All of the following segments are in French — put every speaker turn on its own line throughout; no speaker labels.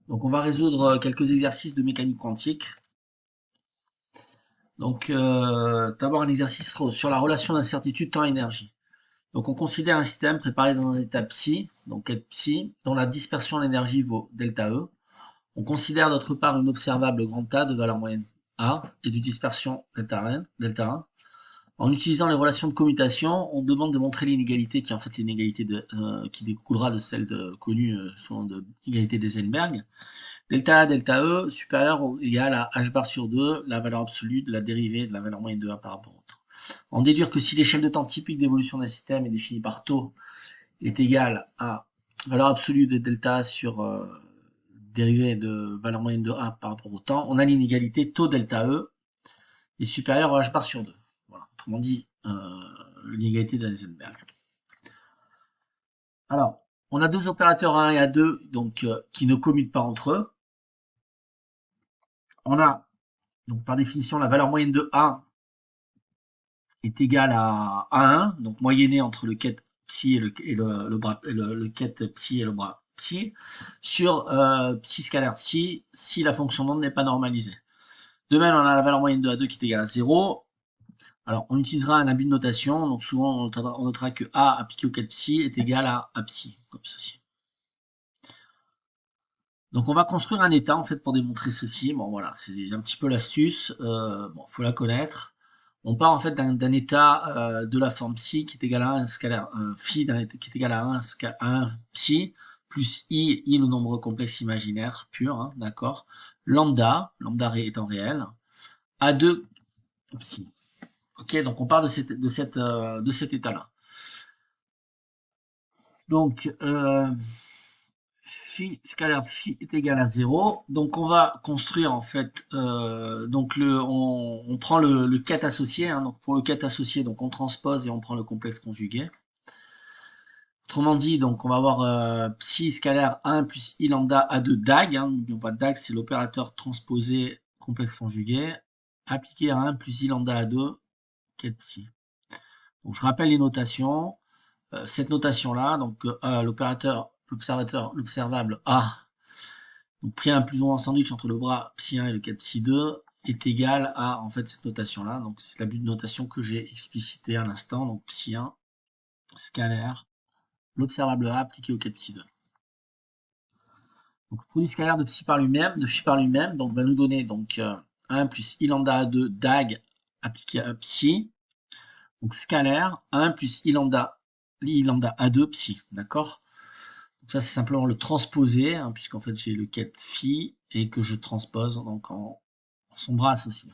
Donc on va résoudre quelques exercices de mécanique quantique. Donc d'abord un exercice sur la relation d'incertitude temps-énergie. Donc on considère un système préparé dans un état psi, donc psi, dont la dispersion de l'énergie vaut delta E. On considère d'autre part une observable grand A de valeur moyenne A et de dispersion delta 1. En utilisant les relations de commutation, on demande de montrer l'inégalité qui est en fait l'inégalité qui découlera de celle connue sous de l'égalité d'Eisenberg. Delta A, delta E, supérieur ou égal à h bar sur 2, la valeur absolue de la dérivée de la valeur moyenne de A par rapport au temps. En déduire que si l'échelle de temps typique d'évolution d'un système est définie par taux est égale à valeur absolue de delta A sur dérivée de valeur moyenne de A par rapport au temps, on a l'inégalité taux delta E est supérieur à h bar sur 2. Voilà. Autrement dit, l'inégalité d'Eisenberg. Alors, on a deux opérateurs A1 et A2 donc, qui ne commutent pas entre eux. On a donc par définition la valeur moyenne de A est égale à 1, donc moyennée entre le ket psi et le ket psi et le bras psi, sur psi scalaire psi, si la fonction d'onde n'est pas normalisée. De même, on a la valeur moyenne de A2 qui est égale à 0. Alors, on utilisera un abus de notation, donc souvent on notera que A appliqué au ket psi est égal à A psi, comme ceci. Donc on va construire un état en fait pour démontrer ceci. Bon voilà, c'est un petit peu l'astuce. Bon, faut la connaître. On part en fait d'un état de la forme psi qui est égal à 1 scalaire phi qui est égal à 1 psi plus i le nombre complexe imaginaire pur, hein, d'accord. Lambda étant réel, A2 psi. Ok, donc on part de cet état-là. Donc phi scalaire phi est égal à 0. Donc on va construire en fait donc on prend le ket associé, hein, donc pour le ket associé, donc on transpose et on prend le complexe conjugué. Autrement dit, donc on va avoir psi scalaire 1 plus i lambda A2 DAG, hein, n'oublions pas DAG, c'est l'opérateur transposé complexe conjugué, appliqué à 1 plus i lambda A2 ket psi. Donc je rappelle les notations. Cette notation-là, donc l'observable A, donc pris un plus ou moins en sandwich entre le bras psi 1 et le ket psi 2, est égal à en fait cette notation-là. Donc c'est l'abus de notation que j'ai explicité à l'instant. Donc psi 1 scalaire, l'observable A appliqué au ket psi 2. Donc le produit scalaire de phi par lui-même, donc va nous donner donc 1 plus i lambda A2 DAG appliqué à psi. Donc scalaire 1 plus i lambda A2 psi, d'accord. Donc ça c'est simplement le transposer, hein, puisqu'en fait j'ai le ket phi et que je transpose donc en son bras associé.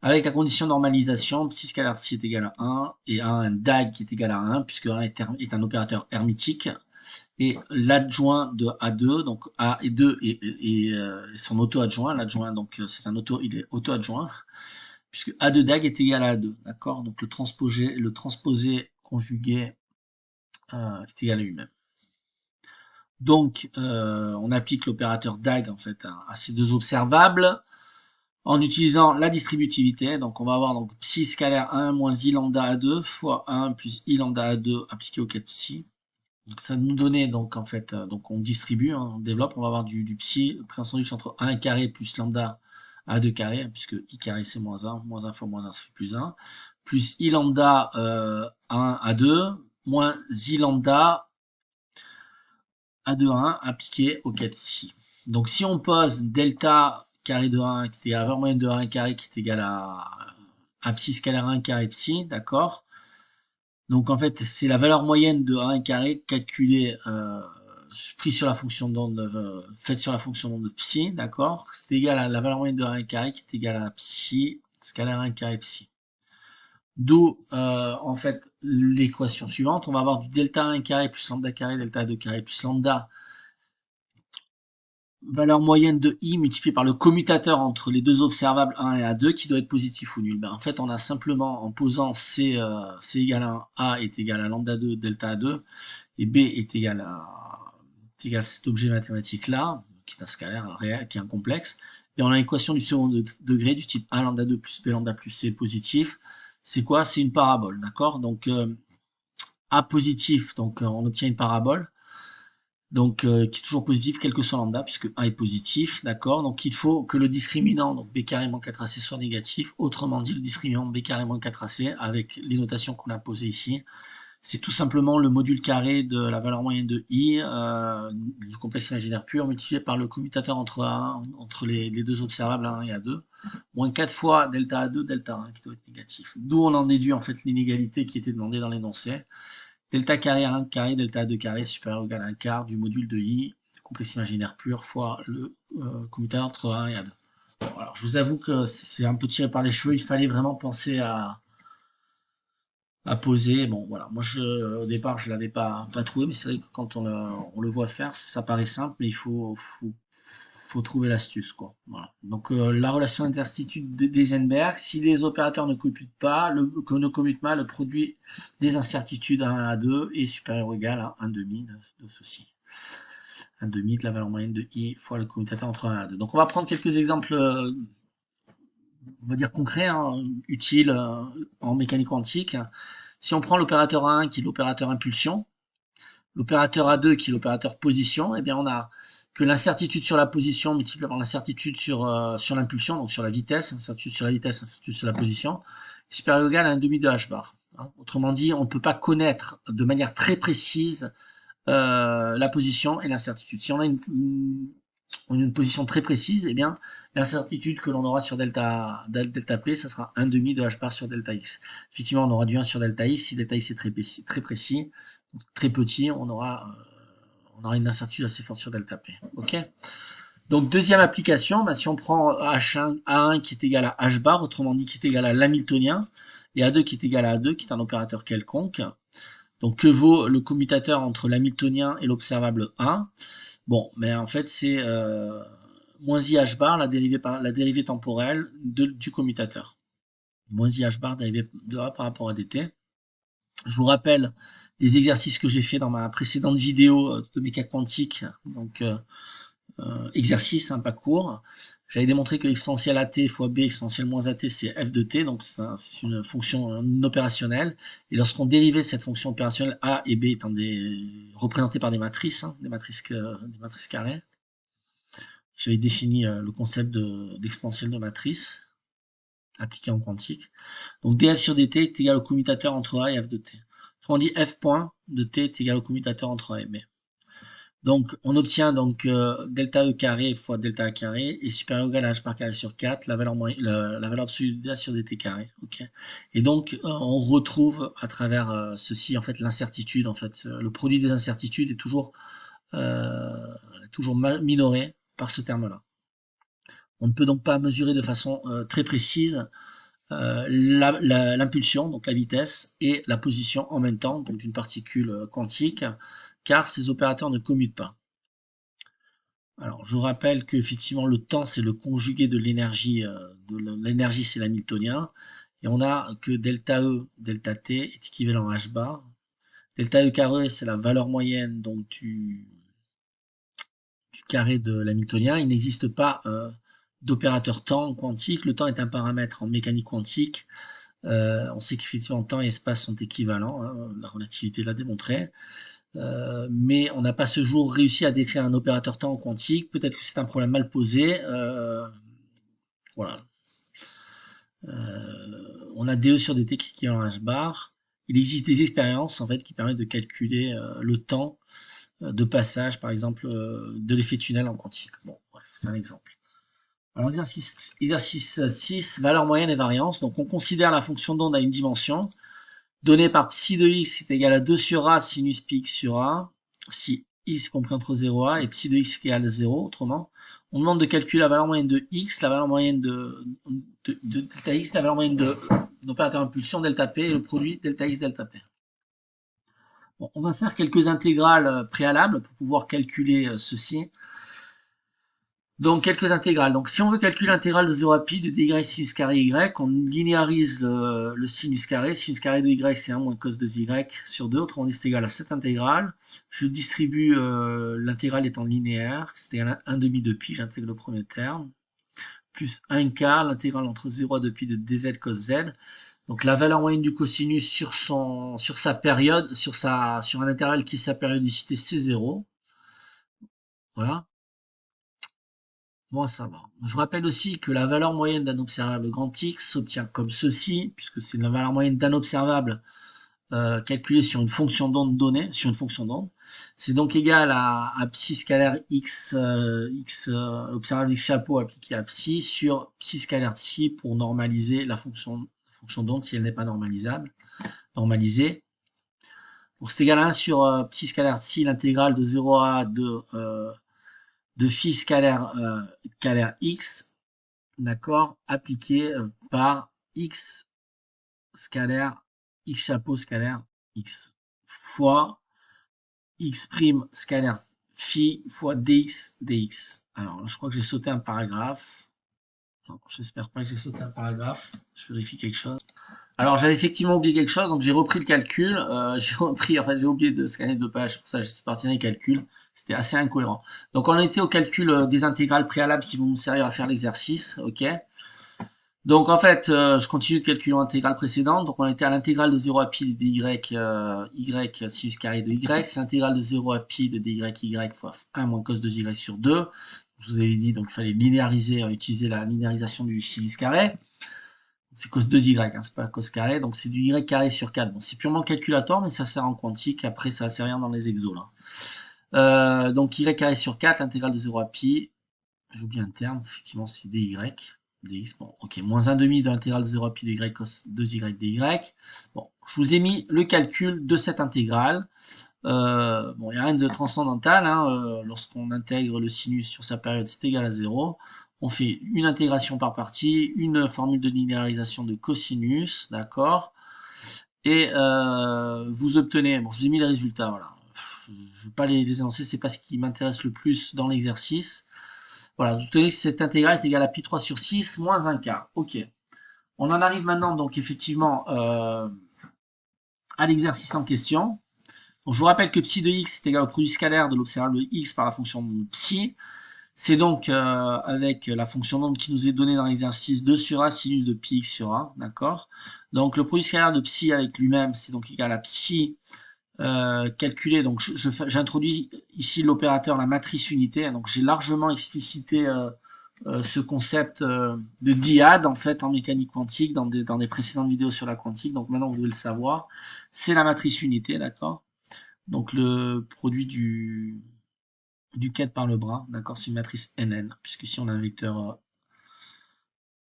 Avec la condition de normalisation, psi scalaire psi est égal à 1 et à un DAG qui est égal à 1, puisque 1 est un opérateur hermitique. Et l'adjoint de A2, donc A et 2 et son auto-adjoint, l'adjoint donc il est auto-adjoint, puisque A2 DAG est égal à A2, d'accord. Donc le transposé conjugué est égal à lui-même. Donc on applique l'opérateur DAG en fait à ces deux observables en utilisant la distributivité. Donc on va avoir donc psi scalaire 1 moins i lambda A2 fois 1 plus i lambda A2 appliqué au ket psi. Donc ça nous donnait donc en fait, donc on distribue, hein, on développe, on va avoir du psi pris en sandwich entre 1 carré plus lambda A2 carré, puisque i carré c'est moins 1 fois moins 1 ça fait plus 1, plus i lambda 1 A2, moins i lambda A2 1 appliqué au ket psi. Donc si on pose delta carré de 1 qui est égal à la valeur moyenne de 1 carré qui est égal à psi scalaire 1 carré psi, d'accord. Donc en fait, c'est la valeur moyenne de 1 carré calculée, prise sur la fonction d'onde, faite sur la fonction d'onde de psi, d'accord. C'est égal à la valeur moyenne de 1 carré qui est égal à psi scalaire 1 carré psi. D'où en fait l'équation suivante, on va avoir du delta 1 carré plus lambda carré, delta 2 carré plus lambda, valeur moyenne de i multipliée par le commutateur entre les deux observables 1 et A2 qui doit être positif ou nul. Ben, en fait, on a simplement, en posant C égale à 1, A est égal à lambda 2 delta 2, et B est égal à cet objet mathématique-là, qui est un scalaire réel, qui est un complexe, et on a l'équation du second degré du type A lambda 2 plus B lambda plus C positif. C'est quoi? C'est une parabole, d'accord? Donc A positif, donc on obtient une parabole. donc qui est toujours positif, quel que soit lambda, puisque A est positif, d'accord. Donc il faut que le discriminant, donc B carré moins 4AC, soit négatif. Autrement dit, le discriminant B carré moins 4AC, avec les notations qu'on a posées ici, c'est tout simplement le module carré de la valeur moyenne de I, du complexe imaginaire pur, multiplié par le commutateur entre les deux observables A1 et A2, moins 4 fois delta A2, delta A1, qui doit être négatif. D'où on en déduit en fait l'inégalité qui était demandée dans l'énoncé. Delta carré A1 carré, delta A2 carré supérieur ou égal à un quart du module de I, complexe imaginaire pur, fois le commutateur entre A1 et A2. Bon, alors je vous avoue que c'est un peu tiré par les cheveux, il fallait vraiment penser à poser. Bon, voilà. Moi, au départ, je l'avais pas trouvé, mais c'est vrai que quand on le voit faire, ça paraît simple, mais faut trouver l'astuce, quoi. Voilà. Donc, la relation d'interstitude d'Eisenberg, si les opérateurs ne commutent pas, le produit des incertitudes à 1 à 2 est supérieur ou égal à 1 demi de ceci. 1 demi de la valeur moyenne de I fois le commutateur entre 1 à 2. Donc, on va prendre quelques exemples, on va dire concrets, hein, utiles en mécanique quantique. Si on prend l'opérateur A1 qui est l'opérateur impulsion, l'opérateur A2 qui est l'opérateur position, eh bien on a que l'incertitude sur la position multipliée par l'incertitude sur l'impulsion, donc sur la vitesse, incertitude sur la vitesse, incertitude sur la position, est supérieur ou égal à 1 demi de h bar. Autrement dit, on ne peut pas connaître de manière très précise la position et l'incertitude. Si on a une position très précise, eh bien, l'incertitude que l'on aura sur delta P, ça sera 1 demi de h bar sur delta x. Effectivement, on aura du 1 sur delta x. Si delta x est très précis, très petit, on aura une incertitude assez forte sur delta P. Ok. Donc, deuxième application, bah, si on prend A1 qui est égal à h bar, autrement dit qui est égal à l'hamiltonien, et A2 qui est égal à A2, qui est un opérateur quelconque. Donc, que vaut le commutateur entre l'hamiltonien et l'observable A? Bon, mais en fait, c'est moins i h bar, la dérivée temporelle du commutateur. Moins i h bar, dérivée de A par rapport à dt. Je vous rappelle les exercices que j'ai fait dans ma précédente vidéo de mécanique quantique. Donc, exercice, pas court. J'avais démontré que exponentielle at fois b exponentielle moins at, c'est f de t, donc c'est une fonction opérationnelle. Et lorsqu'on dérivait cette fonction opérationnelle, a et b étant représentées par des matrices, des matrices carrées, j'avais défini le concept d'exponentielle de matrice appliqué en quantique. Donc df sur dt est égal au commutateur entre a et f de t. On dit f point de t est égal au commutateur entre a et b. Donc, on obtient donc delta E carré fois delta A carré est supérieur ou égal à h par carré sur 4, la valeur absolue de A sur dt carré. Okay. Et donc, on retrouve à travers ceci, en fait, l'incertitude. En fait, le produit des incertitudes est toujours minoré par ce terme-là. On ne peut donc pas mesurer de façon très précise l'impulsion, donc la vitesse, et la position en même temps, donc d'une particule quantique, car ces opérateurs ne commutent pas. Alors, je rappelle que effectivement le temps c'est le conjugué de l'énergie c'est l'hamiltonien, et on a que delta E, delta T est équivalent à h bar. Delta E carré c'est la valeur moyenne donc du carré de l'hamiltonien. Il n'existe pas d'opérateur temps quantique. Le temps est un paramètre en mécanique quantique. On sait qu'effectivement temps et espace sont équivalents, hein, la relativité l'a démontré. Mais on n'a pas ce jour réussi à décrire un opérateur temps quantique. Peut-être que c'est un problème mal posé. Voilà. On a DE sur dt qui est équivalent à h bar. Il existe des expériences en fait qui permettent de calculer le temps de passage, par exemple, de l'effet tunnel en quantique. Bon, bref, c'est un exemple. Alors, exercice 6, valeur moyenne et variance. Donc, on considère la fonction d'onde à une dimension, donnée par psi de x est égal à 2 sur a sinus pi x sur a, si x compris entre 0 et a, et psi de x est égal à 0, autrement. On demande de calculer la valeur moyenne de x, la valeur moyenne de delta x, la valeur moyenne de l'opérateur impulsion delta p, et le produit delta x delta p. Bon, on va faire quelques intégrales préalables pour pouvoir calculer ceci. Donc, quelques intégrales. Donc, si on veut calculer l'intégrale de 0 à pi de dy sinus carré y, on linéarise le sinus carré. Sinus carré de y, c'est 1 moins cos de y sur 2. Autrement dit, c'est égal à cette intégrale. Je distribue l'intégrale étant linéaire. C'est égal à 1 demi de pi. J'intègre le premier terme. Plus 1 quart, l'intégrale entre 0 à 2 pi de dz cos z. Donc, la valeur moyenne du cosinus sur sa période, sur un intervalle qui est sa périodicité, c'est 0. Voilà. Bon à savoir. Je rappelle aussi que la valeur moyenne d'un observable grand X s'obtient comme ceci, puisque c'est la valeur moyenne d'un observable calculée sur une fonction d'onde donnée, sur une fonction d'onde. C'est donc égal à psi scalaire x, observable x chapeau appliqué à psi sur psi scalaire psi pour normaliser la fonction d'onde si elle n'est pas normalisable, normalisée. Donc c'est égal à 1 sur psi scalaire psi, l'intégrale de 0 à de phi scalaire, x, d'accord, appliqué par x scalaire, x chapeau scalaire x, fois x prime scalaire phi fois dx. Alors, je crois que j'ai sauté un paragraphe. Non, j'espère pas que j'ai sauté un paragraphe. Je vérifie quelque chose. Alors, j'avais effectivement oublié quelque chose, donc j'ai repris le calcul. J'ai oublié de scanner 2 pages, pour ça j'étais parti dans les calculs. C'était assez incohérent. Donc, on était au calcul des intégrales préalables qui vont nous servir à faire l'exercice, ok. Donc en fait, je continue de calculer l'intégrale précédente. Donc on était à l'intégrale de 0 à pi de dy, y sinus carré de y. C'est l'intégrale de 0 à pi de dy, y fois 1 moins cos de y sur 2. Je vous avais dit donc il fallait linéariser, utiliser la linéarisation du sinus carré. C'est cos 2y, hein, c'est pas cos carré. Donc c'est du y carré sur 4. Bon, c'est purement calculatoire, mais ça sert en quantique. Après, ça va servir dans les exos là. Donc y carré sur 4, l'intégrale de 0 à pi. J'oublie un terme, effectivement c'est dy. Dx, bon, ok, moins 1 demi de l'intégrale de 0 à pi de y cos 2y dy. Bon, je vous ai mis le calcul de cette intégrale. Bon, il n'y a rien de transcendantal, hein, lorsqu'on intègre le sinus sur sa période, c'est égal à 0. On fait une intégration par partie, une formule de linéarisation de cosinus, d'accord. Et vous obtenez, bon, je vous ai mis les résultats, voilà. Je ne vais pas les énoncer, c'est pas ce qui m'intéresse le plus dans l'exercice. Voilà, vous tenez que cette intégrale est égale à pi 3 sur 6 moins 1 quart. Ok. On en arrive maintenant, donc, effectivement, à l'exercice en question. Donc, je vous rappelle que psi de x est égal au produit scalaire de l'observable de x par la fonction de psi. C'est donc avec la fonction d'onde qui nous est donnée dans l'exercice 2 sur a sinus de pi x sur a, d'accord. Donc le produit scalaire de psi avec lui-même, c'est donc égal à psi calculé. Donc j'introduis ici l'opérateur, la matrice unité. Donc j'ai largement explicité ce concept de dyade en fait en mécanique quantique dans des précédentes vidéos sur la quantique. Donc maintenant vous devez le savoir. C'est la matrice unité, d'accord. Donc le produit du quête par le bras, d'accord, c'est une matrice NN, puisque ici on a un vecteur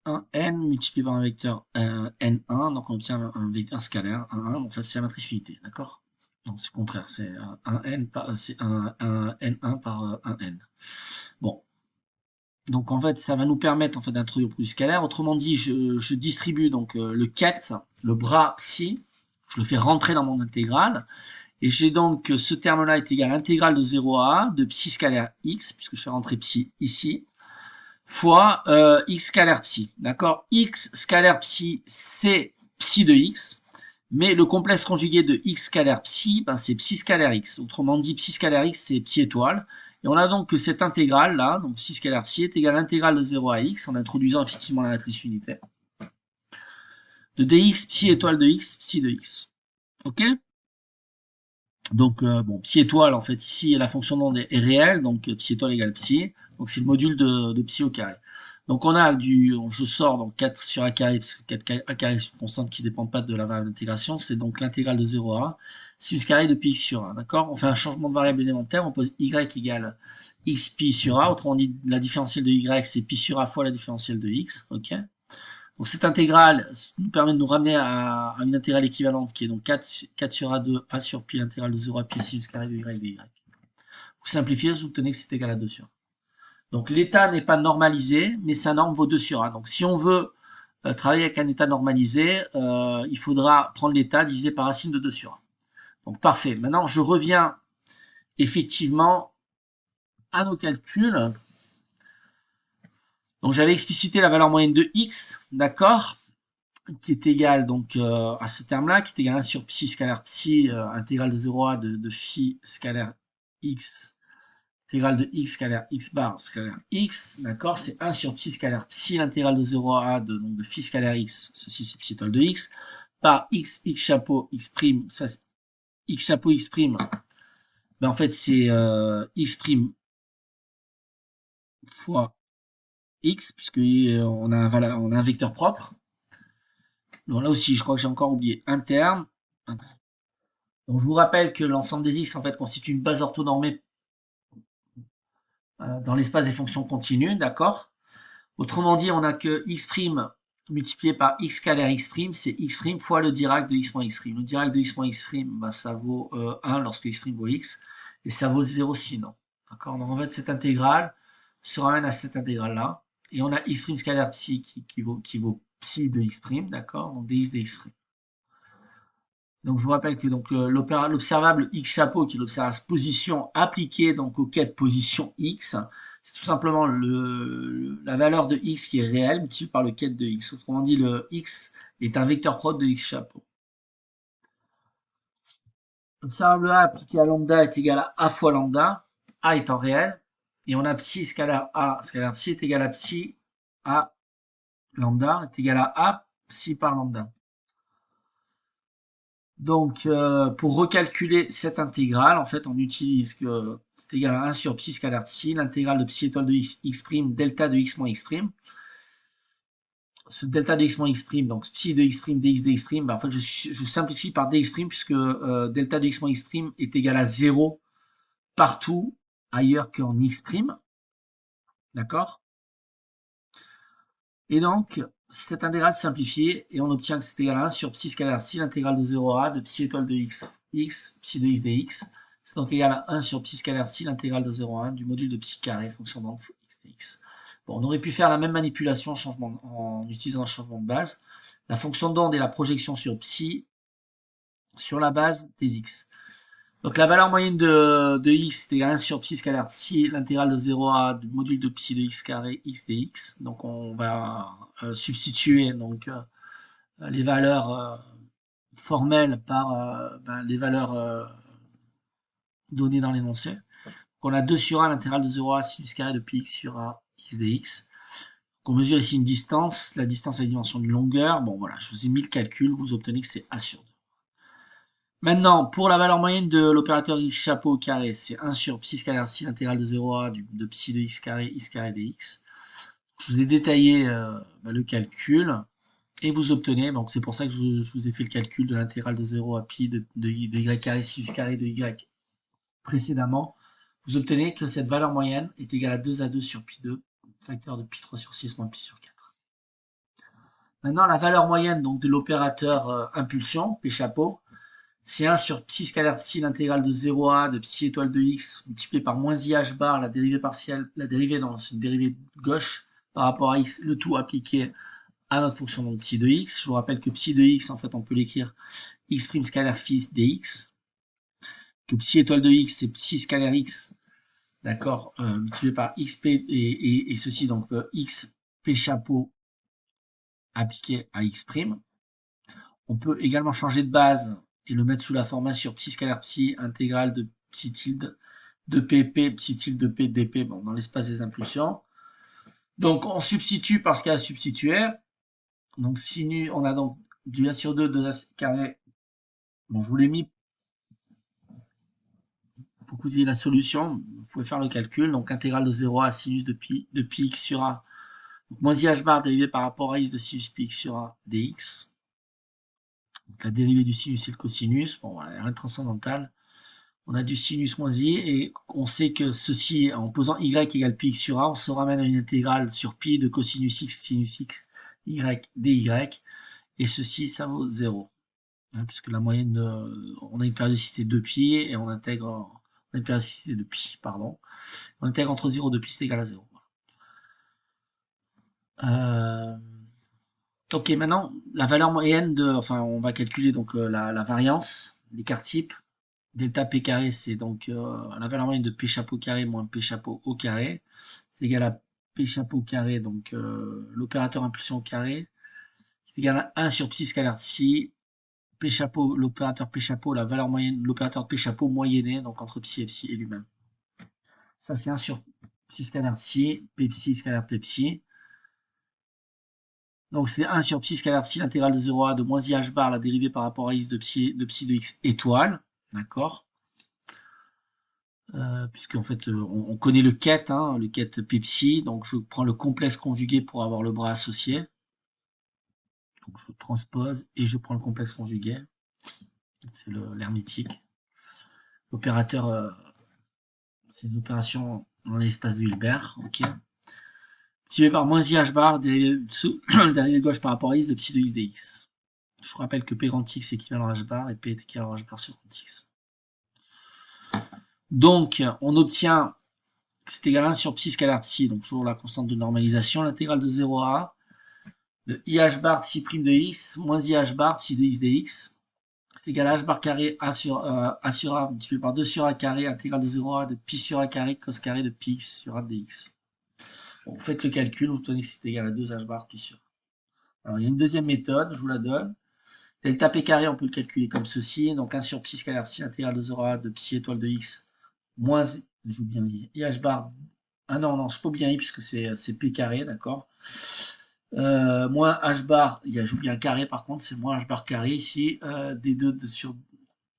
1N multiplié par un vecteur N1, donc on obtient un vecteur scalaire, 1, en fait c'est la matrice unité, d'accord. Non, c'est le contraire, c'est un N par, c'est un N1 par un N. Bon. Donc en fait, ça va nous permettre en fait d'introduire le produit scalaire. Autrement dit, je distribue donc le ket, le bras psi, je le fais rentrer dans mon intégrale. Et j'ai donc ce terme-là est égal à l'intégrale de 0 à a de psi scalaire x, puisque je fais rentrer psi ici, fois x scalaire psi. D'accord. X scalaire psi, c'est psi de x, mais le complexe conjugué de x scalaire psi, ben, c'est psi scalaire x. Autrement dit, psi scalaire x, c'est psi étoile. Et on a donc que cette intégrale là, donc psi scalaire psi, est égale à l'intégrale de 0 à x, en introduisant effectivement la matrice unitaire, de dx psi étoile de x, psi de x. Ok. Donc, bon, psi étoile, en fait, ici, la fonction d'onde est réelle, donc psi étoile égale psi, donc c'est le module de psi au carré. Donc, on a je sors donc 4 sur a carré, parce que 4 a carré, c'est une constante qui ne dépend pas de la variable d'intégration, c'est donc l'intégrale de 0 à a, sinus carré de pi x sur a, d'accord. On fait un changement de variable élémentaire, on pose y égale x pi sur a, autrement dit, la différentielle de y, c'est pi sur a fois la différentielle de x, ok. Donc cette intégrale nous permet de nous ramener à une intégrale équivalente qui est donc 4 sur A2, A sur pi, l'intégrale de 0 à pi sinus carré de y de y. Vous simplifiez, vous obtenez que c'est égal à 2 sur A. Donc l'état n'est pas normalisé, mais sa norme vaut 2 sur A. Donc si on veut travailler avec un état normalisé, il faudra prendre l'état divisé par racine de 2 sur A. Donc parfait. Maintenant, je reviens effectivement à nos calculs. Donc j'avais explicité la valeur moyenne de x, d'accord, qui est égal donc à ce terme-là, qui est égal à 1 sur psi scalaire psi, intégrale de 0 à de phi scalaire x, intégrale de x scalaire x bar scalaire x, d'accord, c'est 1 sur psi scalaire psi, l'intégrale de 0 à a donc de phi scalaire x, ceci c'est psi étoile de x, par x chapeau x prime, ça x chapeau x prime, ben en fait c'est x prime fois x, puisque on a un vecteur propre. Donc là aussi, je crois que j'ai encore oublié un terme. Donc je vous rappelle que l'ensemble des x en fait constitue une base orthonormée dans l'espace des fonctions continues, d'accord? Autrement dit, on a que x' multiplié par x scalaire x', c'est x' fois le Dirac de x moins x'. Le Dirac de x moins x', bah, ça vaut 1 lorsque x' vaut x, et ça vaut 0 sinon. D'accord? Donc en fait, cette intégrale se ramène à cette intégrale-là, et on a x' scalaire psi qui vaut psi de x', d'accord? Donc dx de x'. Donc je vous rappelle que donc l'observable x chapeau, qui est l'observable position appliquée donc au quai de position x, c'est tout simplement la valeur de x qui est réelle multipliée par le quai de x. Autrement dit, le x est un vecteur propre de x chapeau. L'observable a appliqué à lambda est égal à a fois lambda, a étant réel, et on a psi scalaire psi est égal à psi a lambda est égal à a psi par lambda. Donc, pour recalculer cette intégrale, en fait, on utilise que c'est égal à 1 sur psi scalaire psi, l'intégrale de psi étoile de x', delta de x moins x'. Ce delta de x moins x', donc psi de x', dx de x', ben, en fait, je simplifie par dx', puisque delta de x moins x' est égal à 0 partout ailleurs qu'en x'. D'accord? Et donc, cette intégrale simplifiée, et on obtient que c'est égal à 1 sur psi scalaire psi, l'intégrale de 0 à a de psi étoile de x, psi de x dx. C'est donc égal à 1 sur psi scalaire psi, l'intégrale de 0 à 1 du module de psi carré, fonction d'onde x dx. Bon, on aurait pu faire la même manipulation en utilisant un changement de base. La fonction d'onde est la projection sur psi sur la base des x. Donc la valeur moyenne de x est égale à 1 sur psi scalaire psi, l'intégrale de 0 à du module de psi de x carré x dx. Donc on va substituer donc les valeurs formelles par les valeurs données dans l'énoncé. On a 2 sur 1 l'intégrale de 0 à sinus carré de pi x sur a x dx. Donc on mesure ici une distance, la distance est la dimension d'une longueur. Bon voilà, je vous ai mis le calcul, vous obtenez que c'est a sur 2. Maintenant, pour la valeur moyenne de l'opérateur x chapeau au carré, c'est 1 sur psi scalaire psi, l'intégrale de 0 à de psi de x carré dx. Je vous ai détaillé le calcul et vous obtenez, donc c'est pour ça que je vous ai fait le calcul de l'intégrale de 0 à pi de y carré sinus carré de y précédemment. Vous obtenez que cette valeur moyenne est égale à 2 à 2 sur pi 2, facteur de pi 3 sur 6 moins pi sur 4. Maintenant, la valeur moyenne donc de l'opérateur impulsion, p chapeau, c'est 1 sur psi scalaire psi, l'intégrale de 0 à a de psi étoile de x, multiplié par moins i h bar, la dérivée partielle, la dérivée non, c'est une dérivée gauche par rapport à x, le tout appliqué à notre fonction de psi de x. Je vous rappelle que psi de x, en fait, on peut l'écrire x' scalaire phi dx, que psi étoile de x, c'est psi scalaire x, d'accord, multiplié par xp, et ceci, donc x p chapeau appliqué à x'. On peut également changer de base et le mettre sous la forme 1 sur psi scalaire psi, intégrale de psi tilde de pp, psi tilde de p dp, bon, dans l'espace des impulsions. Donc on substitue parce qu'il y a à substituer. Donc sinus, on a donc du a sur 2, 2a carré. Bon, je vous l'ai mis pour que vous ayez la solution. Vous pouvez faire le calcul. Donc intégrale de 0 à sinus de pi x sur a. Donc moins i h bar dérivé par rapport à x de sinus pi x sur a dx. Donc la dérivée du sinus et le cosinus. Bon, voilà, rien de transcendantal. On a du sinus moins i, et on sait que ceci, en posant y égale pi x sur a, on se ramène à une intégrale sur pi de cosinus x, sinus x, y, dy, et ceci, ça vaut 0. Hein, puisque la moyenne, on a une périodicité de pi, et on intègre, on a une périodicité de pi, pardon. On intègre entre 0 et 2 pi, c'est égal à 0. Ok, maintenant, la valeur moyenne enfin, on va calculer donc la variance, l'écart type. Delta p carré, c'est donc la valeur moyenne de p chapeau carré moins p chapeau au carré. C'est égal à p chapeau carré, donc l'opérateur impulsion au carré. C'est égal à 1 sur psi scalaire psi. P chapeau, l'opérateur p chapeau, la valeur moyenne, l'opérateur p chapeau moyenné, donc entre psi et psi et lui-même. Ça, c'est 1 sur psi scalaire psi, p psi scalaire p psi. Donc c'est 1 sur psi scalaire psi, l'intégrale de 0 à de moins i h bar, la dérivée par rapport à x de psi de x étoile. D'accord. puisqu'en fait, on connaît le ket, hein, le ket Pepsi, donc je prends le complexe conjugué pour avoir le bras associé. Donc je transpose et je prends le complexe conjugué. C'est l'hermétique. L'opérateur, c'est une opération dans l'espace de Hilbert, ok. Multiplié par moins i h bar, dérivé gauche par rapport à x de psi de x dx. Je vous rappelle que P grand X est équivalent à H bar et P est équivalent à H bar sur grand X. Donc, on obtient que c'est égal à 1 sur psi scalaire psi, donc toujours la constante de normalisation, l'intégrale de 0 à A de IH bar psi prime de X moins IH bar psi de X dx. C'est égal à H bar carré A sur A multiplié par 2 sur A carré, intégrale de 0 à A de pi sur A carré cos carré de pi x sur A dx. Bon, vous faites le calcul, vous obtenez que c'est égal à 2 H bar pi sur A. Alors, il y a une deuxième méthode, je vous la donne. Delta p carré, on peut le calculer comme ceci. Donc 1 sur psi scalaire psi intégrale de 0 à de psi étoile de x moins, je joue bien IH bar. Ah non, non, je peux bien i puisque c'est p carré, d'accord. Moins h bar, il y a joue bien carré par contre, c'est moins h bar carré ici, d2 sur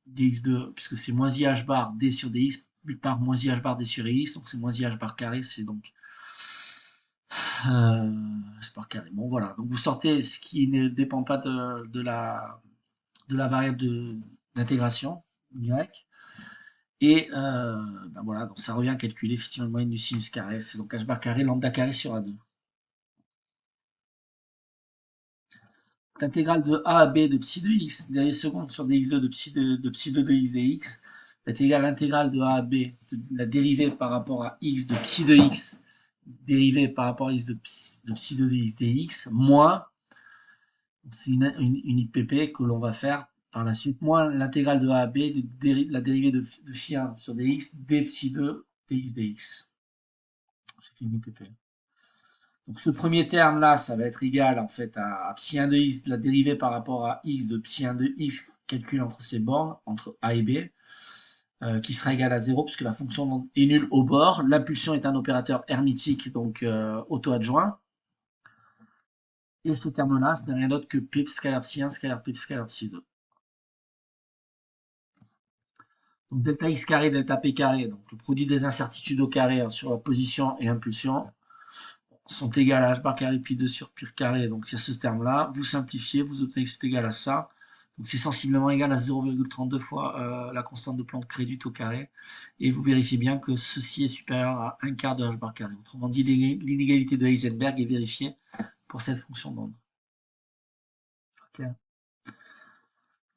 dx2, puisque c'est moins IH bar d sur dx par moins IH bar d sur x, donc c'est moins IH bar carré, c'est donc bar carré. Bon voilà, donc vous sortez ce qui ne dépend pas de la variable d'intégration, y. Et ben voilà, donc ça revient à calculer effectivement la moyenne du sinus carré. C'est donc h bar carré lambda carré sur A2. L'intégrale de A à B de psi de x, dérivée seconde sur dx2 de psi2 de x dx, est égale à l'intégrale de A à B, de la dérivée par rapport à x de psi de x, dérivée par rapport à x de psi2 de x dx, moins, c'est une IPP que l'on va faire par la suite, moins l'intégrale de A à B de la dérivée de phi1 sur dx d psi2 dx dx. J'ai fait une IPP. Donc ce premier terme là, ça va être égal en fait à psi1 de x, la dérivée par rapport à x de psi1 de x calculée entre ces bornes, entre a et b, qui sera égal à 0 puisque la fonction est nulle au bord. L'impulsion est un opérateur hermétique, donc auto-adjoint. Et ce terme-là, ce n'est rien d'autre que p scalaire psi1 scalaire p scalaire psi2. Donc delta x carré, delta p carré, donc le produit des incertitudes au carré sur la position et impulsion, sont égales à h bar carré pi 2 sur pi carré, donc il y a ce terme-là. Vous simplifiez, vous obtenez que c'est égal à ça. Donc c'est sensiblement égal à 0,32 fois la constante de Planck-Réduit au carré. Et vous vérifiez bien que ceci est supérieur à 1 quart de h bar carré. Autrement dit, l'inégalité de Heisenberg est vérifiée pour cette fonction d'onde. Okay.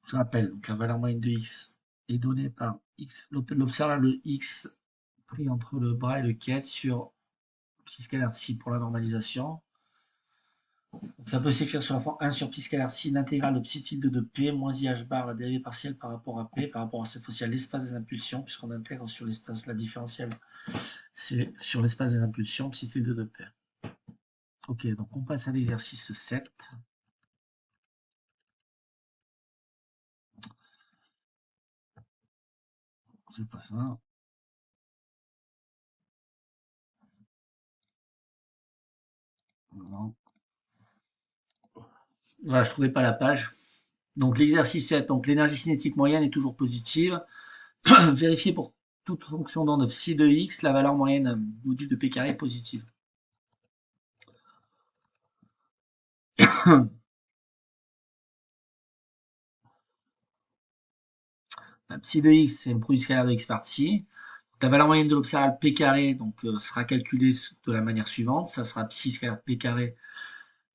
Je rappelle, donc la valeur moyenne de x est donnée par x, l'observable x pris entre le bras et le ket sur psi scalaire psi pour la normalisation. Donc ça peut s'écrire sur la forme 1 sur pi scalaire psi, l'intégrale de psi tilde de p, moins IH bar, la dérivée partielle par rapport à p, par rapport à cette fois-ci à l'espace des impulsions, puisqu'on intègre sur l'espace, la différentielle, c'est sur l'espace des impulsions, psi tilde de p. Ok, donc on passe à l'exercice 7. C'est pas ça. Non. Voilà, je trouvais pas la page. Donc l'exercice 7, donc l'énergie cinétique moyenne est toujours positive. Vérifiez pour toute fonction d'onde psi de x, la valeur moyenne module de p carré est positive. Psi de x, c'est le produit scalaire de x par psi. La valeur moyenne de l'observable p carré donc, sera calculée de la manière suivante. Ça sera psi scalaire p carré,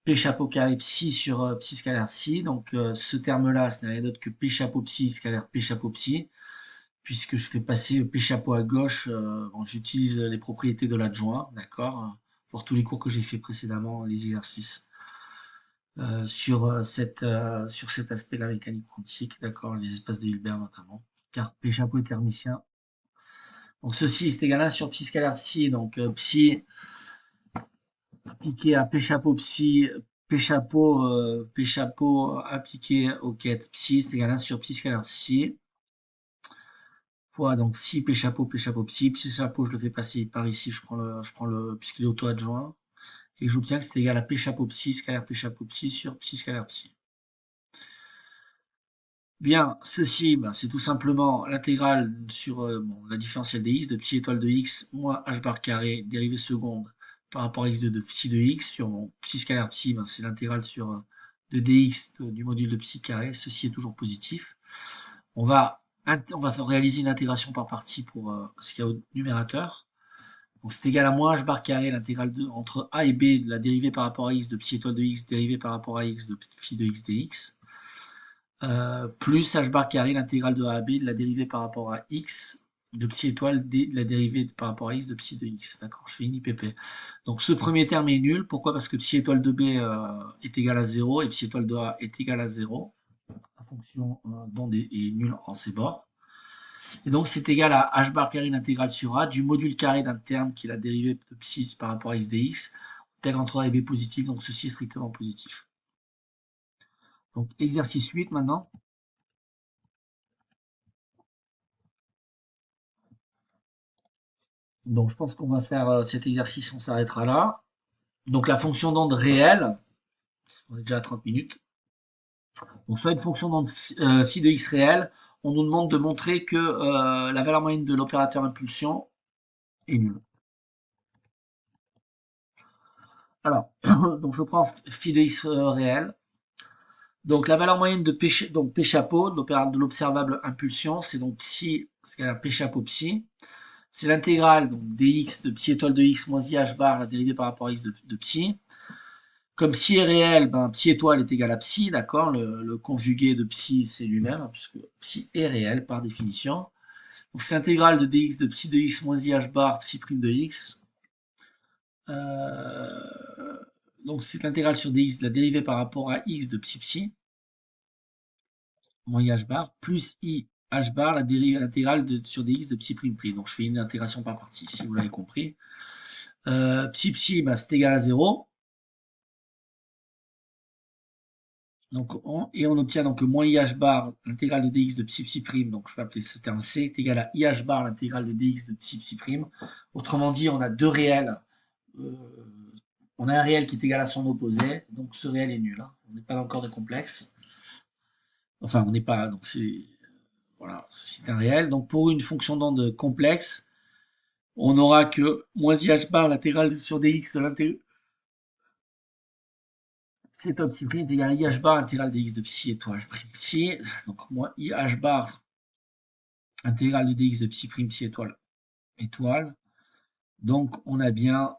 p chapeau carré psi sur psi scalaire psi. Donc ce terme-là, ce n'est rien d'autre que p chapeau psi scalaire p chapeau psi. Puisque je fais passer p chapeau à gauche, bon, j'utilise les propriétés de l'adjoint, d'accord, pour tous les cours que j'ai fait précédemment, les exercices. Sur cet aspect de la mécanique quantique, d'accord, les espaces de Hilbert notamment, car P chapeau est thermicien. Donc ceci est égal à 1 sur psi scalaire psi, donc psi appliqué à P chapeau psi, P chapeau appliqué au quête psi, c'est égal à 1 sur psi scalaire psi, fois donc psi P chapeau psi, psi chapeau je le fais passer par ici, je prends le puisqu'il est auto-adjoint, et j'obtiens que c'est égal à P chapeau psi scalaire P chapeau psi sur psi scalaire psi. Bien, ceci, ben, c'est tout simplement l'intégrale sur bon, la différentielle de x, de psi étoile de x moins h bar carré, dérivée seconde par rapport à x de psi de x, sur mon psi scalaire psi, ben, c'est l'intégrale sur de dx du module de psi carré, ceci est toujours positif. On va réaliser une intégration par partie pour ce qu'il y a au numérateur. Donc c'est égal à moins h bar carré, l'intégrale entre a et b, de la dérivée par rapport à x de psi étoile de x, dérivée par rapport à x de phi de x dx. Plus h bar carré, l'intégrale de a à b, de la dérivée par rapport à x de psi étoile, de la dérivée par rapport à x de psi de x. D'accord, je fais une IPP. Donc ce premier terme est nul. Pourquoi? Parce que psi étoile de b est égal à 0 et psi étoile de a est égal à 0. La fonction d'onde est nulle en ses bords. Et donc c'est égal à h bar carré, l'intégrale sur a, du module carré d'un terme qui est la dérivée de psi par rapport à x dx, intègre entre a et b positif, donc ceci est strictement positif. Donc exercice 8 maintenant. Donc je pense qu'on va faire cet exercice, on s'arrêtera là. Donc la fonction d'onde réelle, on est déjà à 30 minutes. Donc soit une fonction d'onde phi de x réelle, on nous demande de montrer que la valeur moyenne de l'opérateur impulsion est nulle. Alors, donc je prends phi de x réel. Donc la valeur moyenne de P, donc P chapeau, de l'observable impulsion, c'est donc psi, c'est P chapeau psi. C'est l'intégrale donc dx de psi étoile de x moins i h bar, la dérivée par rapport à x de psi. Comme psi est réel, ben, psi étoile est égal à psi, d'accord, le conjugué de psi c'est lui-même, hein, puisque psi est réel par définition. Donc c'est l'intégrale de dx de psi de x moins i h bar psi prime de x. Donc c'est l'intégrale sur dx, la dérivée par rapport à x de psi psi, moins i h bar, plus i h bar, la dérivée intégrale sur dx de psi prime prime. Donc je fais une intégration par partie, si vous l'avez compris. Psi psi, ben, c'est égal à 0. Donc et on obtient donc moins IH bar, l'intégrale de dx de psi psi prime, donc je vais appeler ce terme C, est égal à IH bar, l'intégrale de dx de psi psi prime. Autrement dit, on a deux réels. Euh, on a un réel qui est égal à son opposé, donc ce réel est nul. Hein. On n'est pas encore de complexe. Enfin, on n'est pas, donc c'est, voilà, c'est un réel. Donc pour une fonction d'onde complexe, on n'aura que moins IH bar, l'intégrale sur dx de l'intégrale psi étoile psi prime est égal à IH bar, intégrale dx de psi étoile prime psi, donc moins IH bar, intégrale de dx de psi prime psi étoile étoile. Donc on a bien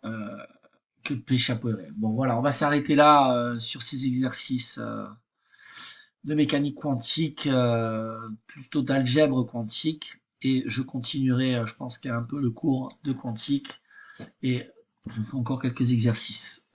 que P chapeau est réel. Bon voilà, on va s'arrêter là sur ces exercices de mécanique quantique, plutôt d'algèbre quantique. Et je continuerai, je pense qu'il y a un peu le cours de quantique. Et je fais encore quelques exercices.